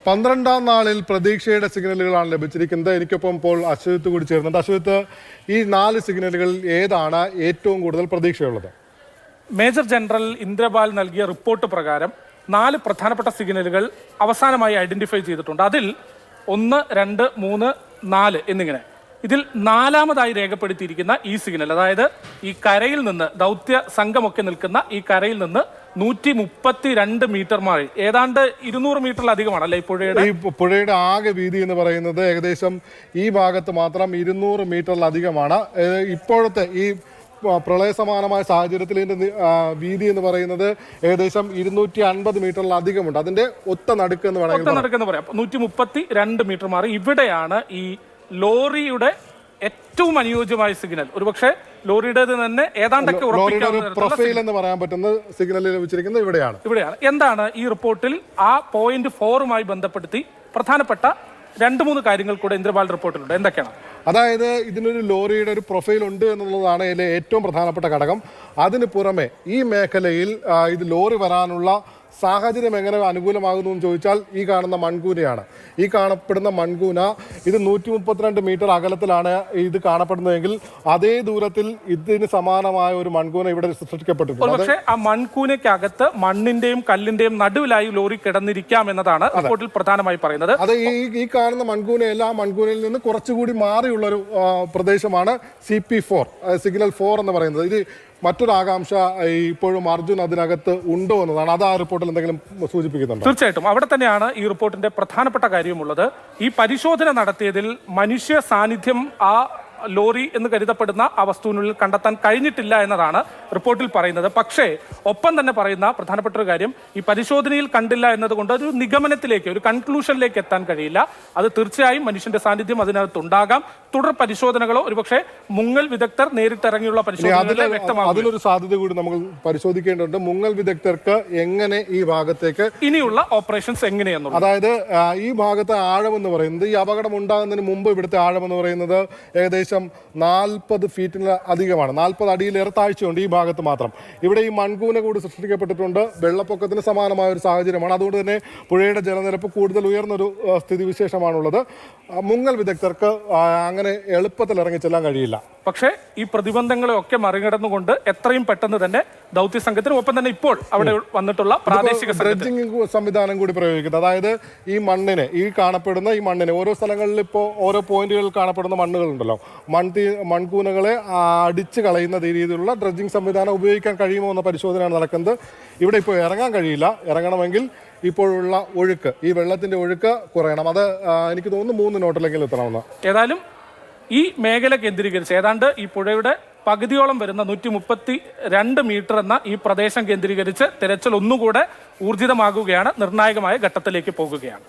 12-ാം നാളിൽ പ്രതീക്ഷയുടെ സിഗ്നലുകളാണ് ലഭിച്ചിരിക്കുന്നത്. എനിക്കൊപ്പം ഇപ്പോൾ അശ്വത്ത് കൂടി ചേർന്നുണ്ട്. അശ്വത്ത്, ഈ 4 സിഗ്നലുകളിൽ ഏതാണ് ഏറ്റവും കൂടുതൽ പ്രതീക്ഷയുള്ളത്? മേജർ ജനറൽ ഇന്ദ്രപാൽ നൽകിയ റിപ്പോർട്ട് പ്രകാരം 4 പ്രധാനപ്പെട്ട സിഗ്നലുകൾ അവസാനമായി ഐഡന്റിഫൈ ചെയ്തിട്ടുണ്ട്. അതിൽ 1, 2, 3, 4 എന്നിങ്ങനെ ഇതിൽ 4-മതായി രേഖപ്പെടുത്തിയിരിക്കുന്ന ഈ സിഗ്നൽ, അതായത് ഈ കരയിൽ നിന്ന് ദൗത്യ സംഘമൊക്കെ നിൽക്കുന്ന ഈ കരയിൽ നിന്ന് 132 മീറ്റർ മാറി ഏതാണ്ട് 200 മീറ്ററിലധികമാണ് അല്ലെ ഈ പുഴയുടെ ആകെ വീതി എന്ന് പറയുന്നത് ഏകദേശം ഈ ഭാഗത്ത് മാത്രം 200 മീറ്ററിലധികമാണ്. ഇപ്പോഴത്തെ ഈ പ്രളയ സമാനമായ സാഹചര്യത്തിൽ ഇതിന്റെ വീതി എന്ന് പറയുന്നത് ഏകദേശം 250 മീറ്ററിലധികമുണ്ട്. അതിന്റെ ഒത്ത നടുക്ക് എന്ന് പറയാം. 132 മീറ്റർ മാറി ഇവിടെയാണ് ഈ ലോറിയുടെ ഏറ്റവും അനുയോജ്യമായ സിഗ്നൽ. ഒരുപക്ഷെ ലോറിയുടേത് തന്നെ ഏതാണ്ടൊക്കെ പ്രൊഫൈൽ എന്ന് പറയാൻ പറ്റുന്ന സിഗ്നൽ ലഭിച്ചിരിക്കുന്നത് ഇവിടെയാണ്. എന്താണ് ഈ റിപ്പോർട്ടിൽ ആ പോയിന്റ് 4മായി ബന്ധപ്പെടുത്തി പ്രധാനപ്പെട്ട 2-3 കാര്യങ്ങൾ കൂടെ ഇന്ദ്രപാൽ റിപ്പോർട്ടിലുണ്ട്. എന്തൊക്കെയാണ്? അതായത് ഇതിനൊരു ലോറിയുടെ ഒരു പ്രൊഫൈൽ ഉണ്ട് എന്നുള്ളതാണ് ഇതിലെ ഏറ്റവും പ്രധാനപ്പെട്ട ഘടകം. അതിന് പുറമെ ഈ മേഖലയിൽ ഇത് ലോറി വരാനുള്ള സാഹചര്യം എങ്ങനെ അനുകൂലമാകുന്നു എന്ന് ചോദിച്ചാൽ ഈ കാണുന്ന മൺകൂനയാണ്. ഈ കാണപ്പെടുന്ന മൺകൂന ഇത് 132 മീറ്റർ അകലത്തിലാണ് ഇത് കാണപ്പെടുന്നതെങ്കിൽ അതേ ദൂരത്തിൽ ഇതിന് സമാനമായ ഒരു മൺകൂന ഇവിടെ സൃഷ്ടിക്കപ്പെട്ടിട്ടുണ്ട്. പക്ഷേ ആ മൺകൂനയ്ക്കകത്ത് മണ്ണിന്റെയും കല്ലിന്റെയും നടുവിലായി ലോറി കിടന്നിരിക്കാം എന്നതാണ് റിപ്പോർട്ടിൽ പ്രധാനമായി പറയുന്നത്. അത് ഈ കാണുന്ന മൺകൂനയല്ല, ആ മൺകൂനയിൽ നിന്ന് കുറച്ചുകൂടി മാറിയുള്ള ഒരു പ്രദേശമാണ് CP4 സിഗ്നൽ 4 എന്ന് പറയുന്നത്. ഇത് മറ്റൊരു ആകാംക്ഷ ഇപ്പോഴും അർജുൻ അതിനകത്ത് ഉണ്ടോ എന്നതാണ്. അത് ആ റിപ്പോർട്ടിൽ എന്തെങ്കിലും സൂചിപ്പിക്കുന്നുണ്ടോ? തീർച്ചയായിട്ടും അവിടെ തന്നെയാണ് ഈ റിപ്പോർട്ടിന്റെ പ്രധാനപ്പെട്ട കാര്യമുള്ളത്. ഈ പരിശോധന നടത്തിയതിൽ മനുഷ്യ സാന്നിധ്യം ആ ലോറി എന്ന് കരുതപ്പെടുന്ന ആ വസ്തുവിനുള്ളിൽ കണ്ടെത്താൻ കഴിഞ്ഞിട്ടില്ല എന്നതാണ് റിപ്പോർട്ടിൽ പറയുന്നത്. പക്ഷേ ഒപ്പം തന്നെ പറയുന്ന പ്രധാനപ്പെട്ട ഒരു കാര്യം, ഈ പരിശോധനയിൽ കണ്ടില്ല എന്നതുകൊണ്ട് ഒരു നിഗമനത്തിലേക്ക്, ഒരു കൺക്ലൂഷനിലേക്ക് എത്താൻ കഴിയില്ല. അത് തീർച്ചയായും മനുഷ്യന്റെ സാന്നിധ്യം അതിനകത്ത് ഉണ്ടാകാം. തുടർ പരിശോധനകളോ ഒരുപക്ഷെ മുങ്ങൽ വിദഗ്ധർ നേരിട്ടിറങ്ങിയുള്ള പരിശോധനകളോ വ്യക്തമാകും. അതിനൊരു സാധ്യത കൂടി നമ്മൾ പരിശോധിക്കേണ്ടതുണ്ട്. മുങ്ങൽ വിദഗ്ധർക്ക് എങ്ങനെ ഈ ഭാഗത്തേക്ക് ഇനിയുള്ള ഓപ്പറേഷൻസ് എങ്ങനെയെന്നുള്ളത്, അതായത് ഈ ഭാഗത്തെ ആഴം എന്ന് പറയുന്നത്, ഈ അപകടം ഉണ്ടാകുന്നതിന് മുമ്പ് ഇവിടുത്തെ ആഴം എന്ന് പറയുന്നത് ഏകദേശം 40 ഫീറ്റിന് അധികമാണ്. 40 അടിയിലേറെ താഴ്ചയുണ്ട് ഈ ഭാഗത്ത് മാത്രം. ഇവിടെ ഈ മൺകൂന കൂടി സൃഷ്ടിക്കപ്പെട്ടിട്ടുണ്ട്. വെള്ളപ്പൊക്കത്തിന് സമാനമായ ഒരു സാഹചര്യമാണ്. അതുകൊണ്ട് തന്നെ പുഴയുടെ ജലനിരപ്പ് കൂടുതൽ ഉയർന്നൊരു സ്ഥിതിവിശേഷമാണുള്ളത്. മുങ്ങൽ വിദഗ്ധർക്ക് അങ്ങനെ എളുപ്പത്തിൽ ഇറങ്ങിച്ചെല്ലാൻ കഴിയില്ല. പക്ഷേ ഈ പ്രതിബന്ധങ്ങളെ ഒക്കെ മറികടന്നുകൊണ്ട് എത്രയും പെട്ടെന്ന് തന്നെ ദൗത്യ സംഘത്തിന് ഒപ്പം തന്നെ ഇപ്പോൾ അവിടെ വന്നിട്ടുള്ള പ്രാദേശിക ഡ്രഡ്ജിംഗ് സംവിധാനം കൂടി പ്രയോഗിക്കുന്നത്. അതായത് ഈ മണ്ണിനെ, ഈ കാണപ്പെടുന്ന ഈ മണ്ണിനെ ഓരോ സ്ഥലങ്ങളിൽ ഇപ്പോൾ ഓരോ പോയിന്റുകളിൽ കാണപ്പെടുന്ന മണ്ണുകളുണ്ടല്ലോ, മൺകൂനകളെ അടിച്ച് കളയുന്ന രീതിയിലുള്ള ഡ്രഡ്ജിംഗ് സംവിധാനം ഉപയോഗിക്കാൻ കഴിയുമോ എന്ന പരിശോധനയാണ് നടക്കുന്നത്. ഇവിടെ ഇപ്പോൾ ഇറങ്ങാൻ കഴിയില്ല. ഇറങ്ങണമെങ്കിൽ ഇപ്പോഴുള്ള ഒഴുക്ക്, ഈ വെള്ളത്തിന്റെ ഒഴുക്ക് കുറയണം. അത് എനിക്ക് തോന്നുന്നു 3 നോട്ടിലെങ്കിലും എത്തണമെന്ന്. ഏതായാലും ഈ മേഖല കേന്ദ്രീകരിച്ച് ഏതാണ്ട് ഈ പുഴയുടെ പകുതിയോളം വരുന്ന 132 മീറ്റർ എന്ന ഈ പ്രദേശം കേന്ദ്രീകരിച്ച് തെരച്ചിൽ ഒന്നുകൂടെ ഊർജിതമാകുകയാണ്, നിർണായകമായ ഘട്ടത്തിലേക്ക് പോകുകയാണ്.